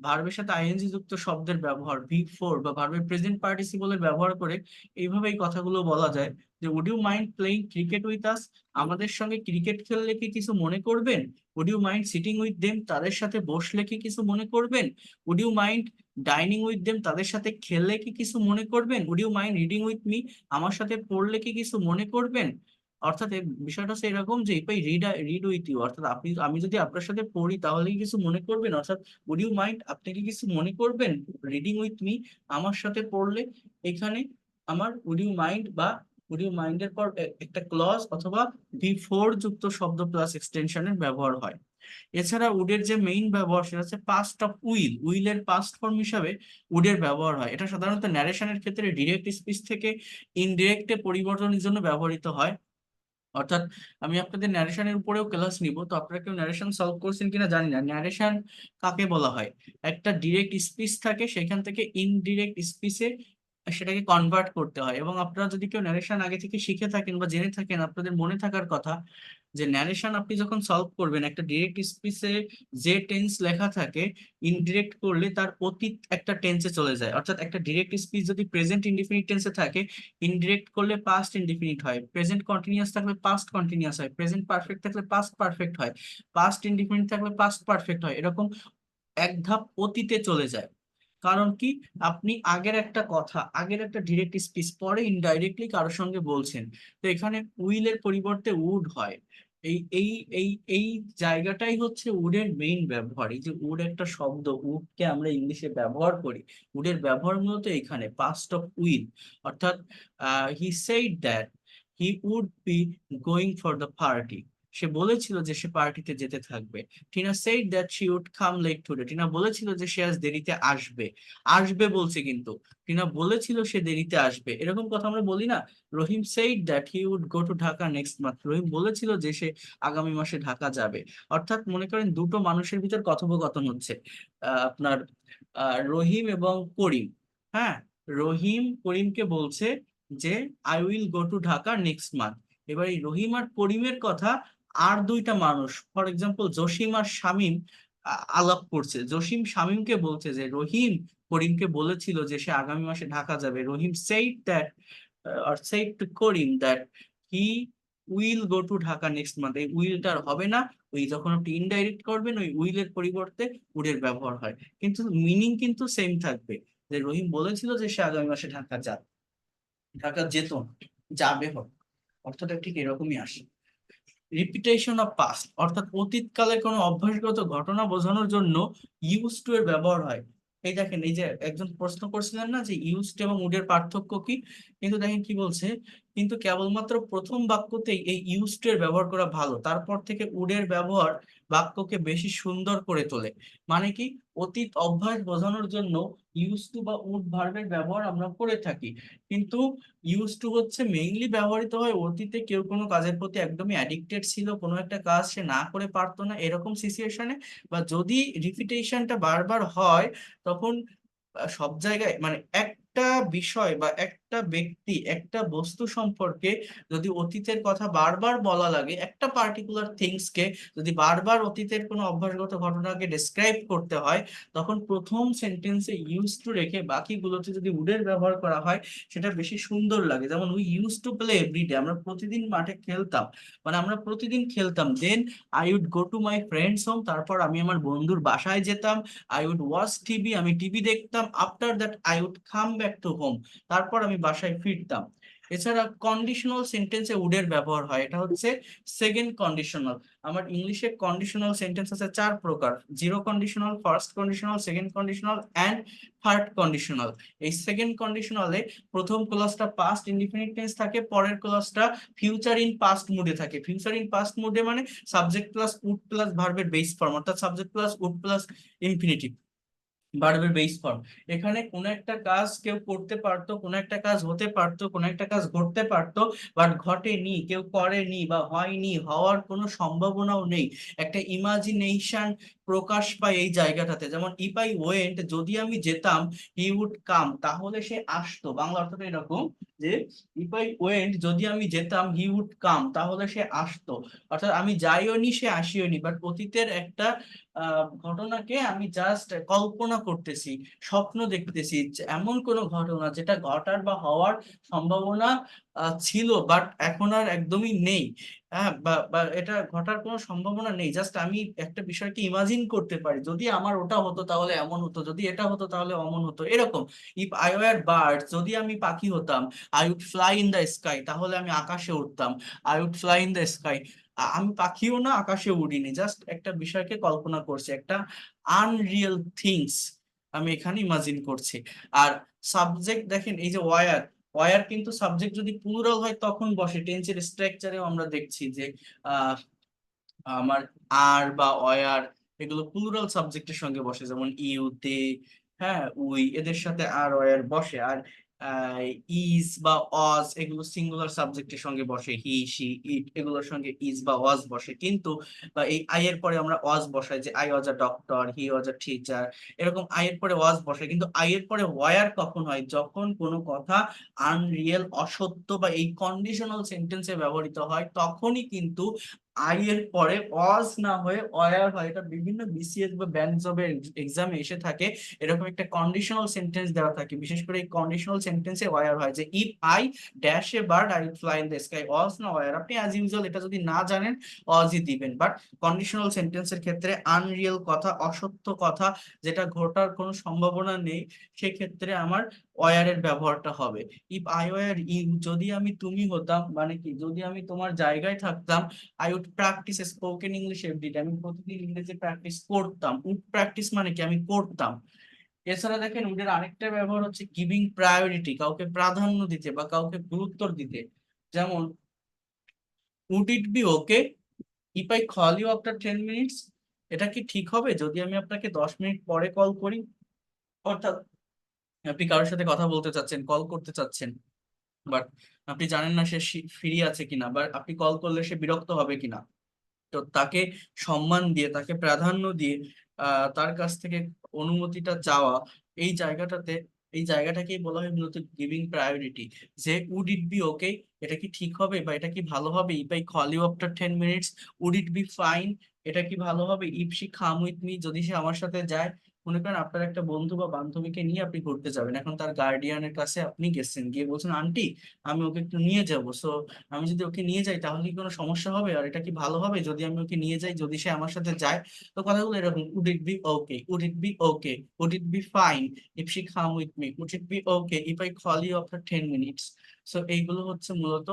ভার্বের সাথে আইএনজি যুক্ত শব্দের ব্যবহার, ভি ফোর বা ভার্বের প্রেজেন্ট পার্টিসিপলের ব্যবহার করে এইভাবে এই কথাগুলো বলা যায় যে would you mind playing cricket with us, আমাদের সঙ্গে ক্রিকেট খেললে কি কিছু মনে করবেন। Would you mind sitting with them, তাদের সাথে বসলে কি কিছু মনে করবেন। Would you mind dining with them, তাদের সাথে খেললে কি কিছু মনে করবেন। Would you mind reading with me, আমার সাথে পড়লে কি কিছু মনে করবেন। অর্থাৎ এই বিষয়টা হচ্ছে এরকম যে if I read with you, অর্থাৎ আমি যদি আপনার সাথে পড়ি তাহলে কি কিছু মনে করবেন। অর্থাৎ উড ইউ মাইন্ড, আপনি কি কিছু মনে করবেন রিডিং উইথ মি, আমার সাথে পড়লে। এখানে আমার উড ইউ মাইন্ড বা উড ইউ মাইন্ডের পর একটা ক্লজ অথবা বিফোর যুক্ত শব্দ প্লাস এক্সটেনশনের ব্যবহার হয়। এছাড়া উডের যে মেইন ব্যবহার সেটা হচ্ছে পাস্ট অফ উইল, উইলের পাস্ট ফর্ম হিসাবে উডের ব্যবহার হয়। এটা সাধারণত ন্যারেশনের ক্ষেত্রে ডিরেক্ট স্পিচ থেকে ইনডিরেক্টে পরিবর্তনের জন্য ব্যবহৃত হয়। অর্থাৎ আমি আপনাদের ন্যারেশনের উপরেও ক্লাস নিব, তো আপনারা কেউ ন্যারেশন সলভ করছেন কিনা জানি না। ন্যারেশন কাকে বলা হয়, একটা ডিরেক্ট স্পিচ থাকে সেখান থেকে ইনডিরেক্ট স্পিচে সেটাকে কনভার্ট করতে হয়। এবং আপনারা যদি কেউ ন্যারেশন আগে থেকে শিখে থাকেন বা জেনে থাকেন, আপনাদের মনে থাকার কথা যে ন্যারেশন আপনি যখন সলভ করবেন একটা ডিরেক্ট স্পিচে যে টেন্স লেখা থাকে, ইনডিরেক্ট করলে তার অতীত একটা টেন্সে চলে যায়। অর্থাৎ একটা ডিরেক্ট স্পিচ যদি প্রেজেন্ট ইনডিফিনিট টেন্সে থাকে, ইনডিরেক্ট করলে পাস্ট ইনডিফিনিট হয়, প্রেজেন্ট কন্টিনিউয়াস থাকলে পাস্ট কন্টিনিউয়াস হয়, প্রেজেন্ট পারফেক্ট থাকলে পাস্ট পারফেক্ট হয়, পাস্ট ইনডিফিনিট থাকলে পাস্ট পারফেক্ট হয়, এরকম এক ধাপ অতীতে চলে যায়। কারণ কি, আপনি আগের একটা কথা, আগের একটা ডিরেক্ট স্পিচ পরে ইনডাইরেক্টলি কারোর সঙ্গে বলছেন, তো এখানে উইলের পরিবর্তে উড হয়। এই এই এই এই জায়গাটাই হচ্ছে উডের মেইন ব্যবহার। এই যে উড একটা শব্দ, উডকে আমরা ইংলিশে ব্যবহার করি, উডের ব্যবহার মূলত এখানে পাস্ট অফ উইল। অর্থাৎ he said that he would be going for the party, সে বলেছিল যে সে পার্টিতে যেতে থাকবে। Tina said that she would come late today, Tina বলেছিল যে সে আজ দেরিতে আসবে। আসবে বলছে কিন্তু, টিনা বলেছিল সে দেরিতে আসবে, এরকম কথা আমরা বলি না। রহিম said that he would go to Dhaka next month, রহিম বলেছিল যে সে আগামী মাসে ঢাকা যাবে। অর্থাৎ মনে করেন দুটো মানুষের ভিতর কথোপকথন হচ্ছে, আপনার রহিম এবং করিম। হ্যাঁ, রহিম করিমকে বলছে যে I will go to Dhaka next month. এবার এই রহিম আর করিমের কথা আর দুইটা মানুষ, ফর এক্সাম্পল জসিম আর শামীম আলাপ করছে। জসিম শামীমকে বলছে যে রহিম করিমকে বলেছিল যে সে আগামী মাসে ঢাকা যাবে। রহিম said that or said to Karim that he will go to Dhaka next month, এই উইলটার হবে না, ওই যখন আপনি ইনডাইরেক্ট করবেন ওই উইলের পরিবর্তে উডের ব্যবহার হয়, কিন্তু মিনিং কিন্তু সেম থাকবে। যে রহিম বলেছিল যে সে আগামী মাসে ঢাকা যাবে, ঢাকা যেত না, যাবে হবে, অর্থটা ঠিক এরকমই আসে। রিপিটেশন অফ পাস্ট অর্থাৎ অতীতকালের কোনো অভ্যাসগত ঘটনা বোঝানোর জন্য ইউজ টু এর ব্যবহার হয়। এই দেখেন, এই যে একজন প্রশ্ন করছিলেন না যে ইউজ টু এবং উড এর পার্থক্য কি, কিন্তু দেখেন কি বলছে, কিন্তু কেবলমাত্র প্রথম বাক্যতেই এই ইউজ টু এর ব্যবহার করা ভালো, তারপর থেকে উড এর ব্যবহার বাক্যকে বেশি সুন্দর করে তোলে। মানে কি, অতীত অভ্যাস বোঝানোর জন্য ইউজ টু বা উড ভার্বের ব্যবহার আমরা করে থাকি, কিন্তু ইউজ টু হচ্ছে মেইনলি ব্যবহৃত হয় অতীতে কেউ কোনো কাজের প্রতি একদমই অ্যাডিক্টেড ছিল, কোনো একটা কাজ সে না করে পারতো না এরকম সিচুয়েশনে, বা যদি রিপিটেশনটা বারবার হয় তখন সব জায়গায় মানে একটা বিষয় বা একটা ব্যক্তি একটা বস্তু সম্পর্কে যদি অতীতের কথা বারবার বলা লাগে, একটা পার্টিকুলার থিংসকে যদি বারবার অতীতের কোনো অভ্যাসগত ঘটনাকে ডেসক্রাইব করতে হয়, তখন প্রথম সেন্টেন্সে ইউজ টু রেখে বাকিগুলোতে যদি উডের ব্যবহার করা হয় সেটা বেশি সুন্দর লাগে। যেমন we use to play everyday, আমরা প্রতিদিন মাঠে খেলতাম, মানে আমরা প্রতিদিন খেলতাম। Then I would go to my friends home, তারপর আমি আমার বন্ধুর বাসায় যেতাম। আই উড ওয়াচ টিভি, আমি টিভি দেখতাম। After that I would come back to home, তারপর আমি বাসায় ফিরতাম। এছাড়া কন্ডিশনাল সেন্টেন্সে উডের ব্যবহার হয়, এটা হচ্ছে সেকেন্ড কন্ডিশনাল। আমার ইংলিশে কন্ডিশনাল সেন্টেন্স আছে 4 প্রকার: zero conditional, first conditional, second conditional and third conditional. এই সেকেন্ড কন্ডিশনালে প্রথম ক্লজটা পাস্ট ইনডিফিনিট টেন্স থাকে, পরের ক্লজটা ফিউচার ইন পাস্ট মুডে থাকে। ফিউচার ইন পাস্ট মুডে মানে সাবজেক্ট প্লাস উড প্লাস ভার্বের বেস ফর্ম, অর্থাৎ subject plus would plus infinitive ভার্বের বেস ফর্ম। এখানে কোন একটা কাজ কেউ করতে পারতো, কোন একটা কাজ হতে পারতো, কোন একটা কাজ ঘটতে পারতো, বাট ঘটেনি, কেউ করেনি বা হয়নি, হওয়ার কোনো সম্ভাবনাও নেই, একটা ইমাজিনেশন প্রকাশ পায় এই জায়গাটাতে। যেমন ইফ আই ওয়েন্ট, যদি আমি যেতাম, হি উড কাম, তাহলে সে আসতো। বাংলা অর্থটা এরকম যে ইফ আই ওয়েন্ট, যদি আমি যেতাম, হি উড কাম, তাহলে সে আসতো। অর্থাৎ আমি যাইও নি, সে আসিও নি, বাট অতীতের একটা ঘটনাকে আমি জাস্ট কল্পনা করতেছি, স্বপ্ন দেখতেছি, যে এমন কোনো ঘটনা যেটা ঘটার বা হওয়ার সম্ভাবনা ছিল বাট এখন আর একদমই নেই। হ্যাঁ, বা বা এটা ঘটার কোনো সম্ভাবনা নেই, জাস্ট আমি একটা বিষয়কে ইমাজিন করতে পারি, যদি আমার ওটা হতো তাহলে এমন হতো, যদি এটা হতো তাহলে অমন হতো, এরকম। ইফ আই ওয়ার বার্ড, যদি আমি পাখি হতাম, I would fly in the sky, তাহলে আমি আকাশে উঠতাম। I would fly in the sky, আমি পাখিও না, আকাশে উড়িনি, জাস্ট একটা বিষয়কে কল্পনা করছি, একটা আনরিয়েল থিংস আমি এখানে ইমাজিন করছি। আর সাবজেক্ট দেখেন, এই যে ওয়ার, ওয়ার কিন্তু সাবজেক্ট যদি প্লুরাল হয় তখন বসে। টেন্সের স্ট্রাকচারেও আমরা দেখছি যে আহ আমার আর বা ওয়ার এগুলো প্লুরাল সাবজেক্টের সঙ্গে বসে, যেমন ইউ, দে, হ্যাঁ, উই, এদের সাথে আর ওয়ার বসে। আর ইজ বা অজ এগুলো সিঙ্গুলার সাবজেক্টের সঙ্গে বসে, হি, শি, ইট এগুলোর সঙ্গে ইজ বা ওয়াজ বসে। কিন্তু বা এই আই এর পরে আমরা ওয়াজ বসাই, যে I was a doctor, he was a teacher, এরকম আই এর পরে ওয়াজ বসে। কিন্তু আই এর পরে ওয়ার কখন হয়? যখন কোনো কথা আনরিয়েল, অসত্য বা এই কন্ডিশনাল সেন্টেন্সে ব্যবহৃত হয়, তখনই কিন্তু আই এর পরে অজ না হয়ে অয়ার হয়। এটা বিভিন্ন বিসিএস বা ব্যাংক জবের এক্সামে এসে থাকে, এরকম একটা কন্ডিশনাল সেন্টেন্স দেওয়া থাকে। বিশেষ করে এই কন্ডিশনাল সেন্টেন্সে অয়ার হয়, যে if I dash a bird I will fly in the sky, অজ না অয়ার। আপনি অ্যাজ ইউজুয়াল এটা যদি না জানেন অজই দিবেন, বাট কন্ডিশনাল সেন্টেন্সের ক্ষেত্রে আনরিয়েল কথা, অসত্য কথা, যেটা ঘটার কোনো সম্ভাবনা নেই, সেক্ষেত্রে আমার ওয়ারের ব্যবহারটা হবে। ইফ আই ওয়ার ইউ, যদি আমি তুমি হতাম, মানে কি, যদি আমি তোমার জায়গায় থাকতাম, I would practise spoken English everyday, আমি প্রতিদিন ইংরেজি প্র্যাকটিস করতাম। উড প্র্যাকটিস মানে কি, আমি করতাম। এছাড়া দেখেন উডের আরেকটা ব্যবহার হচ্ছে গিভিং প্রায়োরিটি, কাউকে প্রাধান্য দিতে বা কাউকে গুরুত্ব দিতে। যেমন would it be okay if I call you after 10 minutes, এটা কি ঠিক হবে যদি আমি আপনাকে 10 মিনিট পরে কল করি? অর্থাৎ আপনি কারোর সাথে কথা বলতে চাচ্ছেন, কল করতে চাচ্ছেন, বাট আপনি জানেন না সে ফ্রি আছে কিনা, বা আপনি কল করলে সে বিরক্ত হবে কিনা। তো তাকে সম্মান দিয়ে, তাকে প্রাধান্য দিয়ে তার কাছ থেকে অনুমতিটা চাওয়া, এই জায়গাটাতে, এই জায়গাটাকেই বলা হয় মূলত গিভিং প্রায়োরিটি। যে উড ইট বি ওকে, এটা কি ঠিক হবে বা এটা কি ভালো হবে? If I call you after 10 minutes, would it be fine, এটা কি ভালো হবে? If she come with me, যদি সে আমার সাথে যায়, মনে করেন আপনার একটা বন্ধু বা বান্ধবীকে নিয়ে আপনি ঘুরতে যাবেন, এখন তার গার্ডিয়ানের কাছে আপনি গেছেন, গিয়ে বলছেন আন্টি আমি ওকে একটু নিয়ে যাব, সো আমি যদি ওকে নিয়ে যাই তাহলে কি কোনো সমস্যা হবে, আর এটা কি ভালো হবে যদি আমি ওকে নিয়ে যাই, যদি সে আমার সাথে যায়? তো কথাগুলো এরকম, would it be okay, would it be okay, would it be fine if she come with me, would it be okay if I call you after 10 minutes. So এইগুলো হচ্ছে মূলত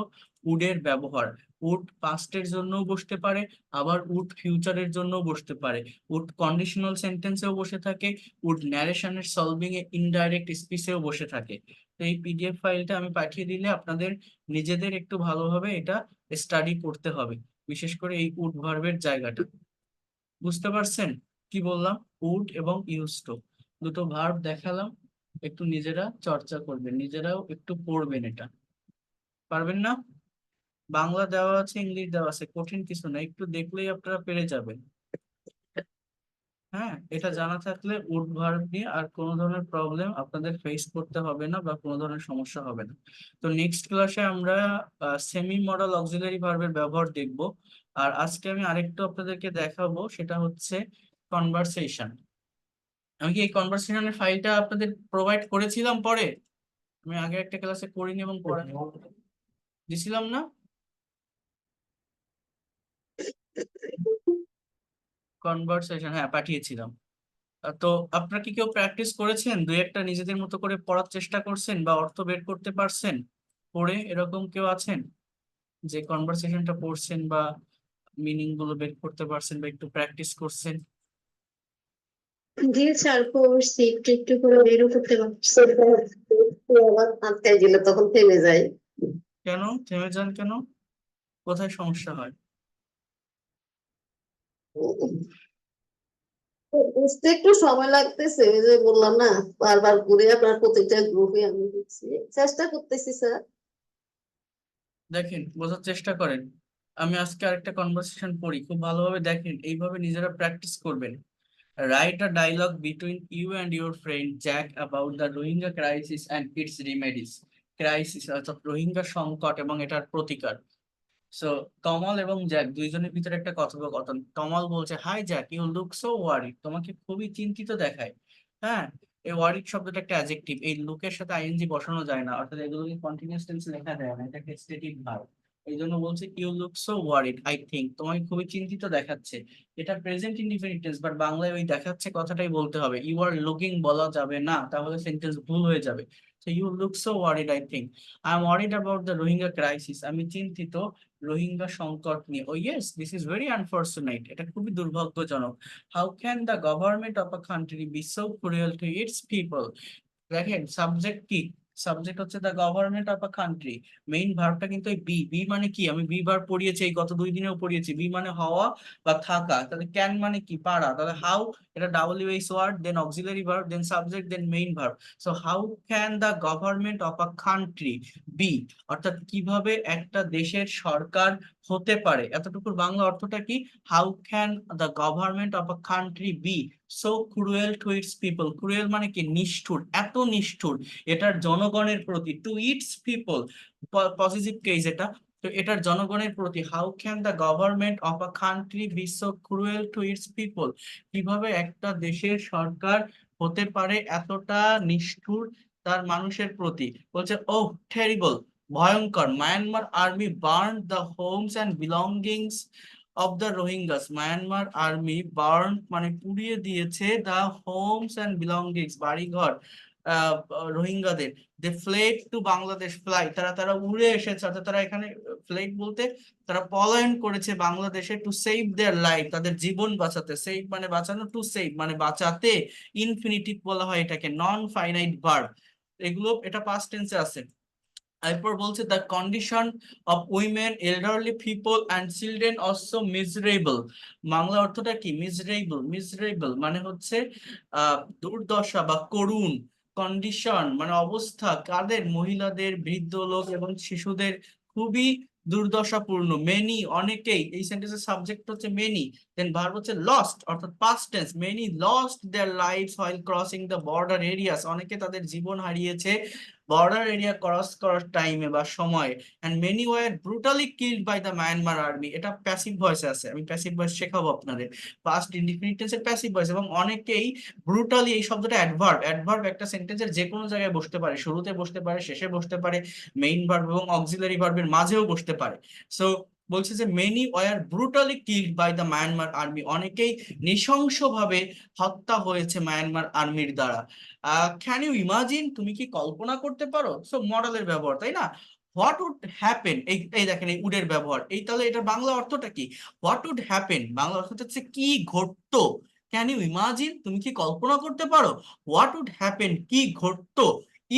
উডের ব্যবহার। উড পাস্টের জন্যও বসতে পারে, আবার উড ফিউচারের জন্যও বসতে পারে, উড কন্ডিশনাল সেন্টেন্সেও বসে থাকে, উড ন্যারেশনের সলভিং এ ইনডাইরেক্ট স্পিচেও বসে থাকে। তো এই পিডিএফ ফাইলটা আমি পাঠিয়ে দিলে আপনাদের নিজেদের একটু ভালোভাবে এটা স্টাডি করতে হবে, বিশেষ করে এই উড ভার্বের জায়গাটা। বুঝতে পারছেন কি বললাম? উড এবং ইউজ টু দুটো ভার্ব দেখালাম, একটু নিজেরা চর্চা করবেন, নিজেরাও একটু পড়বেন। এটা পারবেন না? বাংলা দেওয়া আছে, ইংলিশ দেওয়া আছে, কঠিন কিছু না, একটু দেখলেই আপনারা পেরে যাবেন। হ্যাঁ, এটা জানা থাকলে উড ভার্ব নিয়ে আর কোনো ধরনের প্রবলেম আপনাদের ফেস করতে হবে না বা কোনো ধরনের সমস্যা হবে না। তো নেক্সট ক্লাসে আমরা সেমি মডেল অক্সিলারি ভার্বের ব্যবহার দেখব। আর আজকে আমি আরেকটু আপনাদেরকে দেখাবো, সেটা হচ্ছে কনভারসেশন। আমি কি এই কনভারসেশনের ফাইলটা আপনাদের প্রোভাইড করেছিলাম পরে? আমি আগে একটা ক্লাসে করিনি এবং পরে দিছিলাম না? কনভারসেশন, হ্যাঁ পাঠিয়েছিলাম। তো আপনারা কি কেউ প্র্যাকটিস করেছেন, দুই একটা নিজেদের মতো করে পড়ার চেষ্টা করছেন বা অর্থ বের করতে পারছেন পড়ে? এরকম কেউ আছেন যে কনভারসেশনটা পড়ছেন বা মিনিং গুলো বের করতে পারছেন বা একটু প্র্যাকটিস করছেন? জি স্যার, পড়ছি, একটু একটু করে বেরও করতে পারছি। আবার আটকায় গেলে তখন থেমে যায়। কেন থেমে যান কেন? কোথায় সমস্যা হয়? বুঝতে একটু সময় লাগতেছে, ওই যে বললাম না, বারবার ঘুরে আপনার প্রতিটা গ্রুপে আমি দেখছি, চেষ্টা করতেছি স্যার। দেখেন, বোঝার চেষ্টা করেন। আমি আজকে আরেকটা কনভারসেশন পড়ি, খুব ভালোভাবে দেখেন, এইভাবে নিজেরা প্র্যাকটিস করবেন। Write a dialogue between you and your friend Jack about the Rohingya crisis and its remedies. Crisis অর্থাৎ রোহিঙ্গা সংকট এবং এটার প্রতিকার। সো তমাল এবং জ্যাক দুইজনের ভিতরে একটা কথোপকথন। তমাল বলছে, hi Jack, you look so worried, তোমাকে খুবই চিন্তিত দেখায়। হ্যাঁ, এই ওয়ারিড শব্দটা একটা অ্যাডজেক্টিভ, এই লুকের সাথে আইএনজি বসানো যায় না, অর্থাৎ এগুলোকে কন্টিনিউয়াস টেন্সে লেখা যায় না, এটা একটা স্ট্যাটিক ভার্ব। এই জন্য বলছে you look so worried, I think, তোমাকে খুবই চিন্তিত দেখাচ্ছে। এটা প্রেজেন্ট ইনডিফিনিট টেন্স, বাট বাংলায় ওই দেখাচ্ছে কথাটাই বলতে হবে, ইউ আর লুকিং বলা যাবে না, তাহলে সেন্টেন্স ভুল হয়ে যাবে। So you look so worried, I think. I'm worried about the Rohingya crisis. আমি চিন্তিত রোহিঙ্গা সংকট নিয়ে। Oh yes, this is very unfortunate, এটা খুবই দুর্ভাগ্যজনক। How can the government of a country be so cruel to its people? দেখেন subject কি, subject হচ্ছে the government of a country, main ভার্বটা কিন্তু বি। বি মানে কি? আমি বি ভার্ব পড়িয়েছি, এই গত 2 দিনেও পড়িয়েছি। বি মানে হওয়া বা থাকা, তাহলে ক্যান মানে কি? পারা। তাহলে হাউ, এটা WH word, then auxiliary verb, then subject, then main verb. So how can the government of a country be, অর্থাৎ কিভাবে একটা দেশের সরকার হতে পারে, এতটুকুর বাংলা অর্থটা কি? How can the government of a country be so cruel to its people. Cruel মানে কি? নিষ্ঠুর, এত নিষ্ঠুর এটার জনগণের প্রতি। To its people, positive case এটা। তো এটার জনগণের প্রতি, how can the government of a country be so cruel to its people, কিভাবে একটা দেশের সরকার হতে পারে এতটা নিষ্ঠুর তার মানুষের প্রতি। বলছে ও টেরিবল, ভয়ঙ্কর, Myanmar army burn the Holmes and belongings of the Rohingyas. Myanmar army burn মানে পুড়িয়ে দিয়েছে, দ্য হোমস অ্যান্ড বিলঙ্গিংস বাড়িঘর রোহিঙ্গাদের। দে ফ্লেড টু বাংলাদেশ, ফ্লাই তারা তারা উড়ে এসেছে, অর্থাৎ তারা এখানে, ফ্লেড বলতে তারা পলায়ন করেছে বাংলাদেশে, টু সেভ দেয়ার লাইফ, তাদের জীবন বাঁচাতে। সেভ মানে বাঁচানো, টু সেভ মানে বাঁচাতে। ইনফিনিটিভ বলা হয় এটাকে, নন ফাইনাইট ভার্ব। এগুলো এটা পাস্ট টেন্সে আছে। এরপর বলছে the condition of women, elderly people and children also miserable. Bangla অর্থটা কি? মিজারেবল। মিজারেবল মানে হচ্ছে দুর্দশা বা করুণ। কন্ডিশন মানে অবস্থা, কাদের? মহিলাদের, বৃদ্ধ লোক এবং শিশুদের খুবই দুর্দশাপূর্ণ। মেনি অনেকেই, এই সেন্টেন্সের সাবজেক্ট হচ্ছে মেনি। দেন ভার্ব হচ্ছে লস্ট অর্থাৎ past tense, many lost their lives while crossing the border areas, অনেকে তাদের জীবন হারিয়েছে বর্ডার এরিয়া ক্রস করার টাইমে বা সময়ে। And many were brutally killed by the Myanmar army, এটা প্যাসিভ ভয়েসে আছে, আমি প্যাসিভ ভয়েস শেখাবো আপনাদের, পাস্ট ইনডিফিনিট টেন্সের প্যাসিভ ভয়েস। এবং অনেকেই ব্রুটালি, এই শব্দটা অ্যাডভার্ব, অ্যাডভার্ব একটা সেন্টেন্সের যে কোনো জায়গায় বসতে পারে, শুরুতে বসতে পারে, শেষে বসতে পারে, মেইন ভার্ব এবং অক্সিলারি ভার্বের মাঝেও বসতে পারে। সো বলছে যে many were brutally killed by the Myanmar army, অনেকেই নৃশংসভাবে হত্যা হয়েছে মায়ানমার আর্মির দ্বারা। ক্যান ইউ ইমাজিন, তুমি কি কল্পনা করতে পারো? সো মডেলের ব্যবহার, তাই না? হোয়াট উড হ্যাপেন, এই দেখেন এই উডের ব্যবহার, এই তাহলে এটার বাংলা অর্থটা কি? হোয়াট উড হ্যাপেন, বাংলা অর্থটা হচ্ছে কি ঘটতো। ক্যান ইউ ইমাজিন, তুমি কি কল্পনা করতে পারো? হোয়াট উড হ্যাপেন, কি ঘটতো,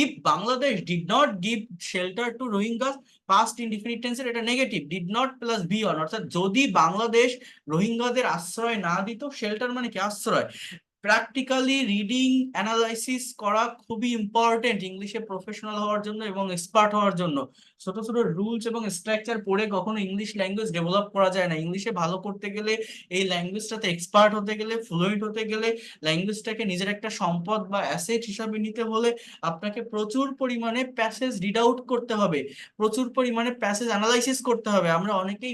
if Bangladesh did not give shelter to Rohingyas, past indefinite টেন্সের এটা negative, did not plus be on, অর্থাৎ যদি বাংলাদেশ রোহিঙ্গাদের আশ্রয় না দিত, শেল্টার মানে কি আশ্রয়। প্র্যাকটিক্যালি রিডিং অ্যানালাইসিস করা খুবই ইম্পর্টেন্ট ইংলিশে প্রফেশনাল হওয়ার জন্য এবং এক্সপার্ট হওয়ার জন্য। ছোট ছোট রুলস এবং স্ট্রাকচার পড়ে কখনো ইংলিশ ল্যাঙ্গুয়েজ ডেভেলপ করা যায় না। ইংলিশে ভালো করতে গেলে, এই ল্যাঙ্গুয়েজটাতে এক্সপার্ট হতে গেলে, ফ্লুয়েন্ট হতে গেলে, ল্যাঙ্গুয়েজটাকে নিজের একটা সম্পদ বা অ্যাসেট হিসাবে নিতে হলে আপনাকে প্রচুর পরিমাণে প্যাসেজ রিড আউট করতে হবে, প্রচুর পরিমাণে প্যাসেজ অ্যানালাইসিস করতে হবে। আমরা অনেকেই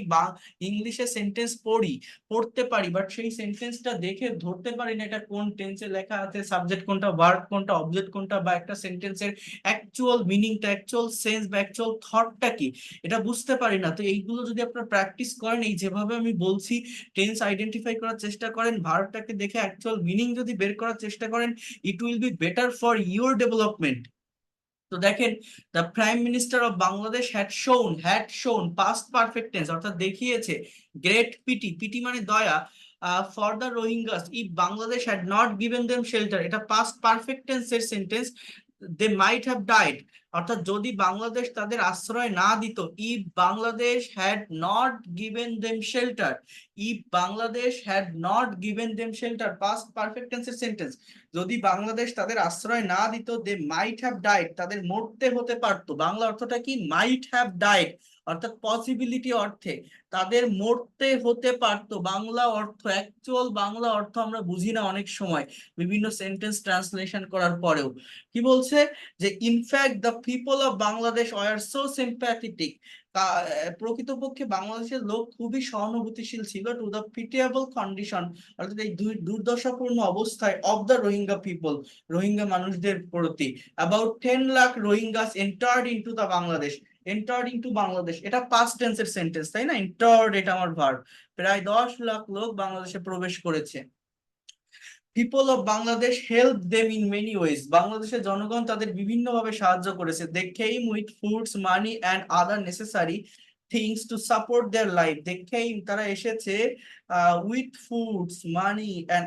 ইংলিশে সেন্টেন্স পড়তে পারি, বাট সেই সেন্টেন্সটা দেখে ধরতে পারি না এটা কোন টেন্সে লেখা আছে, সাবজেক্ট কোনটা, ভার্ব কোনটা, অবজেক্ট কোনটা, বা একটা সেন্টেন্সের অ্যাকচুয়াল মিনিংটা, অ্যাকচুয়াল সেন্স বা অ্যাকচুয়াল থটটা কি, এটা বুঝতে পারি না। তো এইগুলো যদি আপনারা প্র্যাকটিস করেন, এই যেভাবে আমি বলছি টেন্স আইডেন্টিফাই করার চেষ্টা করেন, ভার্বটাকে দেখে অ্যাকচুয়াল মিনিং যদি বের করার চেষ্টা করেন, it will be better for your development. তো দেখেন, the prime minister of Bangladesh had shown past perfect tense, অর্থাৎ দেখিয়েছে গ্রেট পিটি, পিটি মানে দয়া, for the Rohingyas if Bangladesh had not given them shelter, এটা পাস্ট পারফেক্ট টেন্সের sentence, they might have died, অর্থাৎ যদি বাংলাদেশ তাদের আশ্রয় না দিত, if Bangladesh had not given them shelter, if Bangladesh had not given them shelter, past perfect টেন্সের সেন্টেন্স, যদি বাংলাদেশ তাদের আশ্রয় না দিত, দে মাইট হ্যাভ ডাইড, তাদের মরতে হতে পারতো। বাংলা অর্থটা কি? মাইট হ্যাভ ডাইড, অর্থাৎ পসিবিলিটি অর্থে তাদের মরতে হতে পারতো। বাংলা অর্থ, অ্যাকচুয়াল বাংলা অর্থ আমরা বুঝি না অনেক সময় বিভিন্ন সেন্টেন্স ট্রান্সলেশন করার পরেও। কি বলছে? যে in fact the people of Bangladesh were so sympathetic, প্রকৃতপক্ষে বাংলাদেশের লোক খুবই সহানুভূতিশীল ছিল, টু দ্য পিটিয়েবল কন্ডিশন, অর্থাৎ এই দুর্দশাপূর্ণ অবস্থায়, of the Rohingya people, Rohingya মানুষদের প্রতি। About 10 lakh Rohingyas entered into the Bangladesh, entered into Bangladesh, এটা পাস্ট টেন্সের সেন্টেন্স, তাই না? এন্টার্ড এটা আমার ভার্ব। প্রায় 10 লাখ লোক বাংলাদেশে প্রবেশ করেছে। People of Bangladesh help them in many ways, বাংলাদেশের জনগণ তাদের বিভিন্নভাবে সাহায্য করেছে। They came with foods, money and other necessary things to support their life, they came তারা এসেছে with foods, money and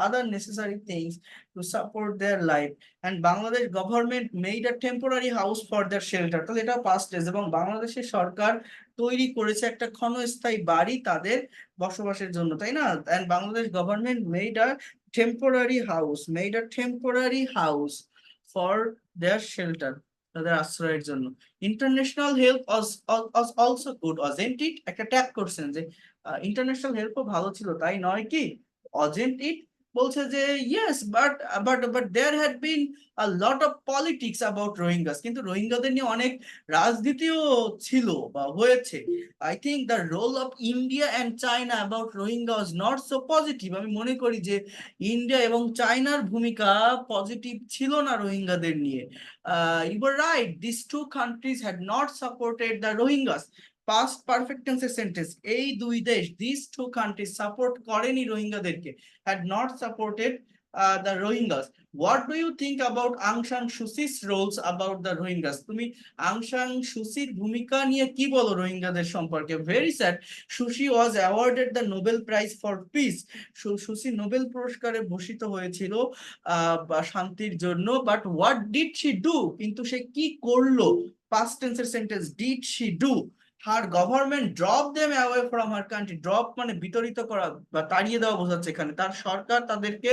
other necessary things to support their life, and Bangladesh government made a temporary house for their shelter, তাহলে এটা past tense, এবং বাংলাদেশের সরকার তৈরি করেছে একটা ক্ষণস্থায়ী বাড়ি তাদের বসবাসের জন্য, তাই না? And Bangladesh government made a temporary house for their shelter, তাদের আশ্রয়ের জন্য। International help was also good, wasn't it? একটা ট্যাগ করছেন যে ইন্টারন্যাশনাল হেল্পও ভালো ছিল, তাই নয় কি? wasn't it বলছে যে yes, but there had been a lot of politics about Rohingyas, কিন্তু রোহিঙ্গাদের নিয়ে অনেক রাজনীতিও ছিল বা হয়েছে। I think the role of India and China about Rohingya was not so positive, আমি মনে করি যে ইন্ডিয়া এবং চায়নার ভূমিকা পজিটিভ ছিল না রোহিঙ্গাদের নিয়ে। You were right, these two countries had not supported the Rohingyas, past perfect টেন্সের সেন্টেন্স, এই দুই দেশ, দিস টু কান্ট্রিজ সাপোর্ট করেনি রোহিঙ্গাদেরকে, had not supported the Rohingyas. What do you think about Aung San সুচিস রোলস অ্যাবাউট দ্য রোহিঙ্গাস, তুমি Aung সান সুচির ভূমিকা নিয়ে কি বলো রোহিঙ্গাদের সম্পর্কে? Very sad, Suchi was awarded the Nobel prize for piece, Suchi Nobel পুরস্কারে ভূষিত হয়েছিল শান্তির জন্য, but what did she do, কিন্তু সে কি করলো? পাস্ট টেন্সের sentence, did she do. Her government dropped them away from her country, drop মানে বিতাড়িত করা বা তাড়িয়ে দেওয়া বোঝাচ্ছে এখানে, তার সরকার তাদেরকে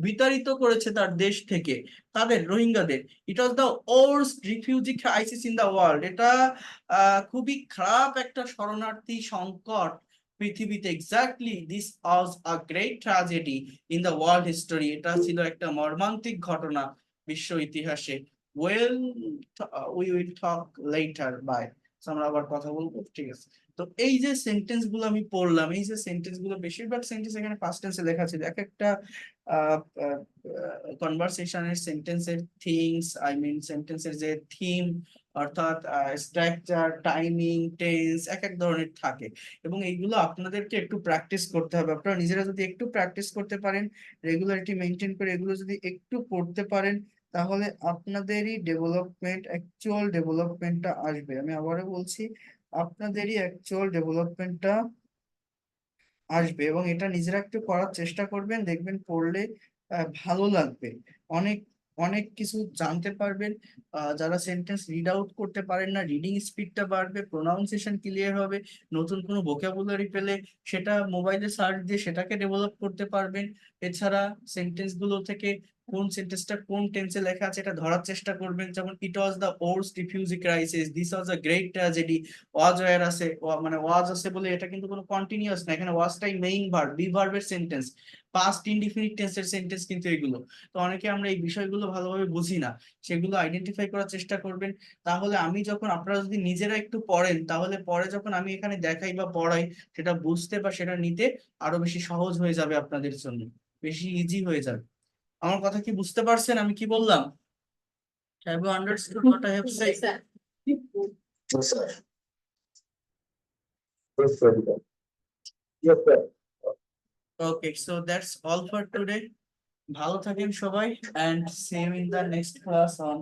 বিতাড়িত করেছে তার দেশ থেকে, তাদের রোহিঙ্গাদের। It was the worst refugee crisis in the world, এটা খুবই খারাপ একটা শরণার্থী সংকট পৃথিবীতে exactly this was a great tragedy in the world history, এটা ছিল একটা মর্মান্তিক ঘটনা বিশ্ব ইতিহাসে। Well we will talk later, bye. আমরা আবার কথা বলবো, ঠিক আছে। তো এই যে সেন্টেন্স গুলো আমি পড়লাম, এই যে সেন্টেন্স গুলো, বেশিরভাগ সেন্টেন্স এখানে পাস্ট টেন্সে লেখা ছিল। এক একটা কনভারসেশনের সেন্টেন্সের থিংস, আই মিন সেন্টেন্সের যে থিম, অর্থাৎ স্ট্রাকচার, টাইমিং, টেন্স এক এক ধরনের থাকে, এবং এইগুলো আপনাদেরকে একটু প্র্যাকটিস করতে হবে। আপনারা নিজেরা যদি একটু প্র্যাকটিস করতে পারেন, রেগুলারিটি মেনটেন করে এগুলো যদি একটু পড়তে পারেন, তাহলে আপনাদেরই ডেভেলপমেন্ট, অ্যাকচুয়াল ডেভেলপমেন্টটা আসবে। আমি আবারও বলছি, আপনাদেরই অ্যাকচুয়াল ডেভেলপমেন্টটা আসবে, এবং এটা নিজেরা একটু করার চেষ্টা করবেন, দেখবেন পড়লে ভালো লাগবে। অনেক অনেক কিছু জানতে পারবেন। যারা সেন্টেন্স রিড আউট করতে পারেন না, রিডিং স্পিডটা বাড়বে, প্রোনাউন্সিয়েশন ক্লিয়ার হবে, নতুন কোনো ভোকাবুলারি পেলে সেটা মোবাইলে সার্চ দিয়ে সেটাকে ডেভেলপ করতে পারবেন। এছাড়া সেন্টেন্স গুলো থেকে কোন সেন্টেন্সটা কোন টেন্সে লেখা আছে এটা ধরার চেষ্টা করবেন। যেমন it was the worst refugee crisis, this was a great tragedy. Was were আছে, মানে ওয়াজ আছে বলে এটা কিন্তু কোনো কন্টিনিউয়াস না, এখানে ওয়াজটাই মেইন ভার্ব, বি ভার্বের সেন্টেন্স, পাস্ট ইনডিফিনিট টেন্সের সেন্টেন্স কিন্তু এগুলো। তো অনেকে আমরা এই বিষয়গুলো ভালোভাবে বুঝি না, সেগুলো আইডেন্টিফাই করার চেষ্টা করবেন। তাহলে আমি যখন, আপনারা যদি নিজেরা একটু পড়েন, তাহলে পরে যখন আমি এখানে দেখাই বা পড়াই, সেটা বুঝতে বা সেটা নিতে আরো বেশি সহজ হয়ে যাবে আপনাদের জন্য, বেশি ইজি হয়ে যাবে। আমার কথা কি বুঝতে পারছেন আমি কি বললাম? Have you understood what I have said? Sir Yes, sir. Yes, sir. Yes, sir. Okay, so that's all for today. ভালো থাকেন সবাই, and see you in the next class on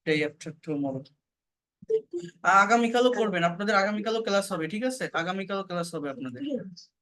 day after tomorrow. আগামীকালও করবেন আপনাদের, আগামীকালও class হবে, ঠিক আছে? আগামীকালও class হবে আপনাদের।